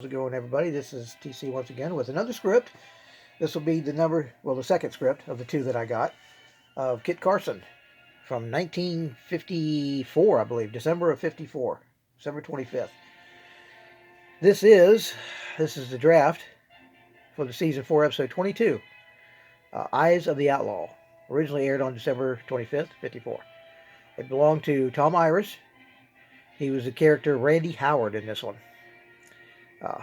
How's it going, everybody? This is TC once again with another script. This will be the second script of the two that I got of Kit Carson from 1954, I believe, December of 54, December 25th. This is the draft for the season 4, episode 22, Eyes of the Outlaw. Originally aired on December 25th, 54. It belonged to Tom Irish. He was the character Randy Howard in this one. Uh,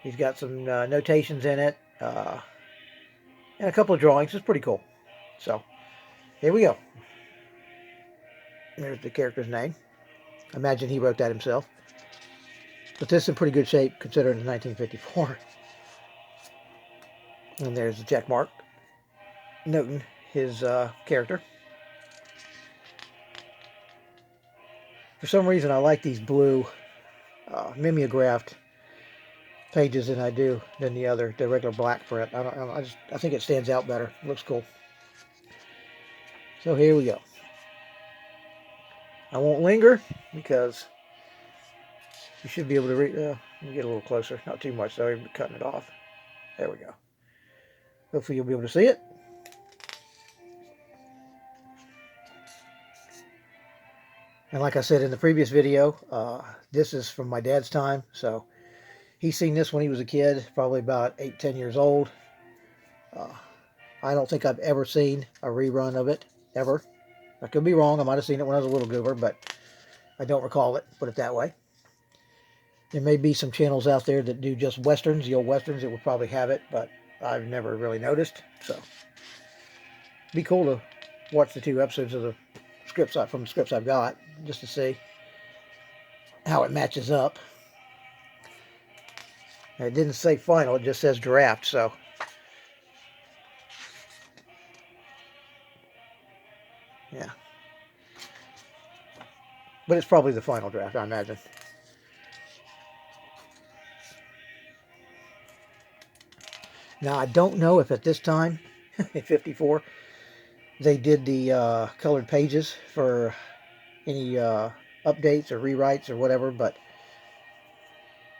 he's got some notations in it and a couple of drawings. It's pretty cool. So, here we go. There's the character's name. I imagine he wrote that himself. But this is in pretty good shape considering it's 1954. And there's the check mark noting his character. For some reason, I like these blue mimeographed pages than I do than the regular black print. I think it stands out better. It looks cool. So here we go. I won't linger because you should be able to read. Let me get a little closer. Not too much though. I'm cutting it off. There we go. Hopefully you'll be able to see it. And like I said in the previous video, this is from my dad's time. So he's seen this when he was a kid, probably about 8, 10 years old. I don't think I've ever seen a rerun of it, ever. I could be wrong. I might have seen it when I was a little goober, but I don't recall it, put it that way. There may be some channels out there that do just westerns, the old westerns, that would probably have it, but I've never really noticed. So it'd be cool to watch the 2 episodes of the scripts I've got, just to see how it matches up. And it didn't say final, it just says draft, so yeah. But it's probably the final draft, I imagine. Now, I don't know if at this time, in 54, they did the colored pages for any updates or rewrites or whatever, but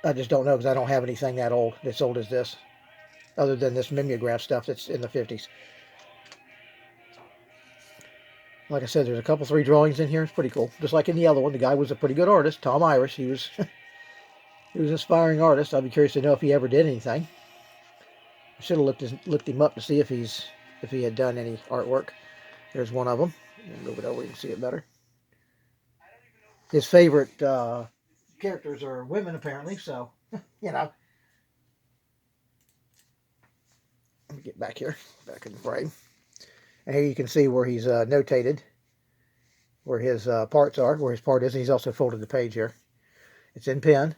I just don't know because I don't have anything that's old as this, other than this mimeograph stuff that's in the 50s. Like I said, there's a couple, 3 drawings in here. It's pretty cool. Just like in the other one, the guy was a pretty good artist, Tom Irish. He was he was an aspiring artist. I'd be curious to know if he ever did anything. I should have looked him up to see if he had done any artwork. There's one of them. Move it over, you can see it better. His favorite characters are women, apparently. So, you know. Let me get back here, back in the frame. And here you can see where he's notated, where his parts are, where his part is. And he's also folded the page here. It's in pen.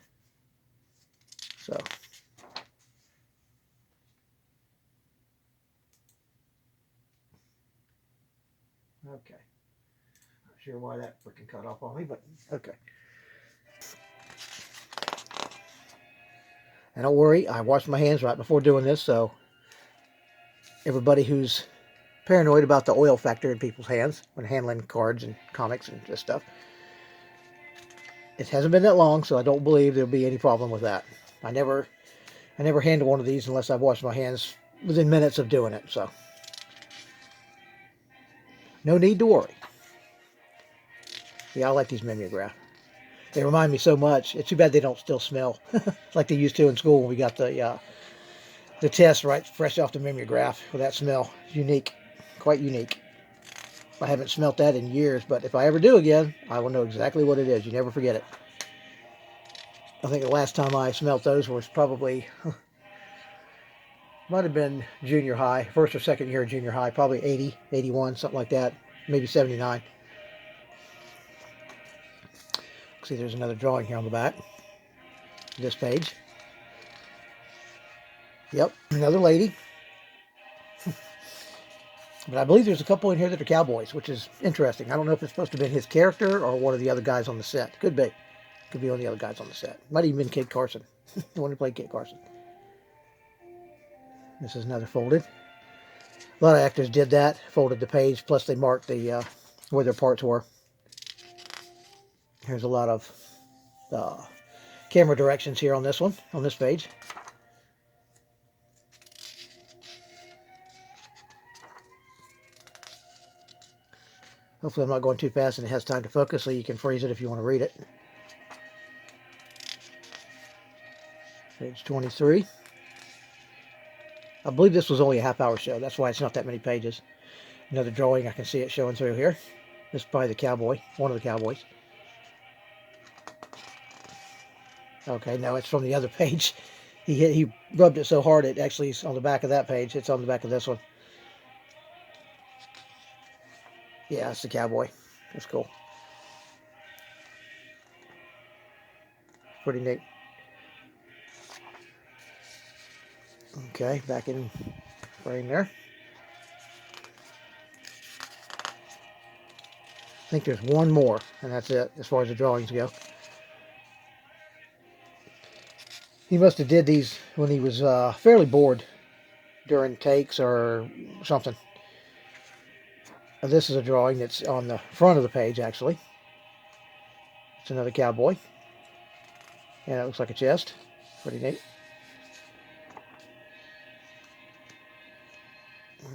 So. Okay. Not sure why that freaking cut off on me, but okay. And don't worry, I washed my hands right before doing this, so everybody who's paranoid about the oil factor in people's hands when handling cards and comics and this stuff, it hasn't been that long, so I don't believe there'll be any problem with that. I never handle one of these unless I've washed my hands within minutes of doing it, so no need to worry. Yeah, I like these mimeographs. They remind me so much. It's too bad they don't still smell like they used to in school when we got the test right fresh off the mimeograph with that smell. Unique, quite unique. I haven't smelt that in years, but if I ever do again, I will know exactly what it is. You never forget it. I think the last time I smelt those was probably, might have been junior high, first or second year of junior high, probably 80, 81, something like that, maybe 79. See, there's another drawing here on the back. This page. Yep, another lady. But I believe there's a couple in here that are cowboys, which is interesting. I don't know if it's supposed to be his character or one of the other guys on the set. Could be. Could be one of the other guys on the set. Might even been Kit Carson. The one who played Kit Carson. This is another folded. A lot of actors did that. Folded the page, plus they marked the where their parts were. Here's a lot of camera directions here on this one, on this page. Hopefully I'm not going too fast and it has time to focus, so you can freeze it if you want to read it. Page 23. I believe this was only a half-hour show. That's why it's not that many pages. Another drawing. I can see it showing through here. This is probably the cowboy. One of the cowboys. Okay, no, it's from the other page. He rubbed it so hard it actually is on the back of that page. It's on the back of this one. Yeah, it's the cowboy. That's cool. Pretty neat. Okay, back in frame there. I think there's one more, and that's it as far as the drawings go. He must have did these when he was fairly bored during takes or something. This is a drawing that's on the front of the page, actually. It's another cowboy. And it looks like a chest. Pretty neat.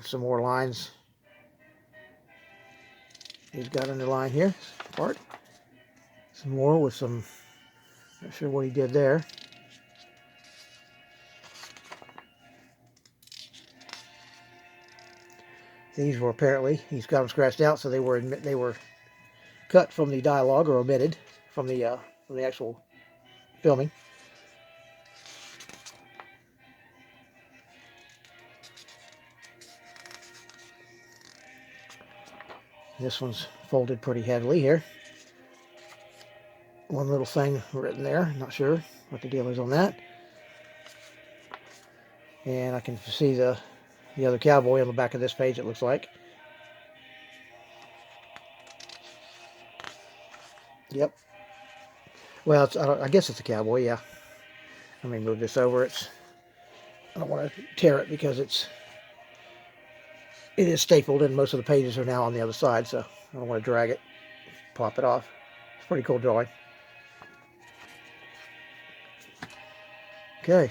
Some more lines he's got underlined here. Part. Some more with some, not sure what he did there. These were apparently, he's got them scratched out, so they were cut from the dialogue or omitted from the actual filming. This one's folded pretty heavily here. One little thing written there, not sure what the deal is on that. And I can see the other cowboy on the back of this page, it looks like. Yep. Well, I guess it's a cowboy, yeah. Let me move this over. I don't want to tear it because it is stapled and most of the pages are now on the other side, so I don't want to drag it, pop it off. It's a pretty cool drawing. Okay,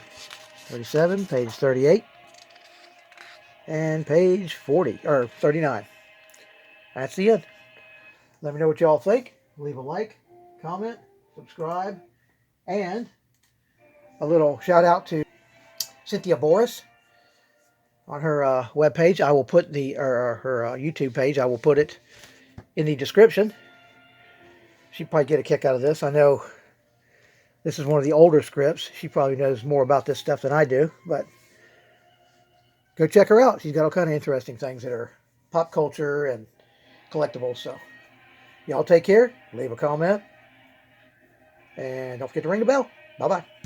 37, page 38, and page 40, or 39. That's the end. Let me know what y'all think. Leave a like, comment, subscribe, and a little shout out to Cynthia Boris on her webpage. I will put her YouTube page. I will put it in the description. She'd probably get a kick out of this. I know this is one of the older scripts. She probably knows more about this stuff than I do, but go check her out. She's got all kind of interesting things that are pop culture and collectibles. So y'all take care. Leave a comment. And don't forget to ring the bell. Bye-bye.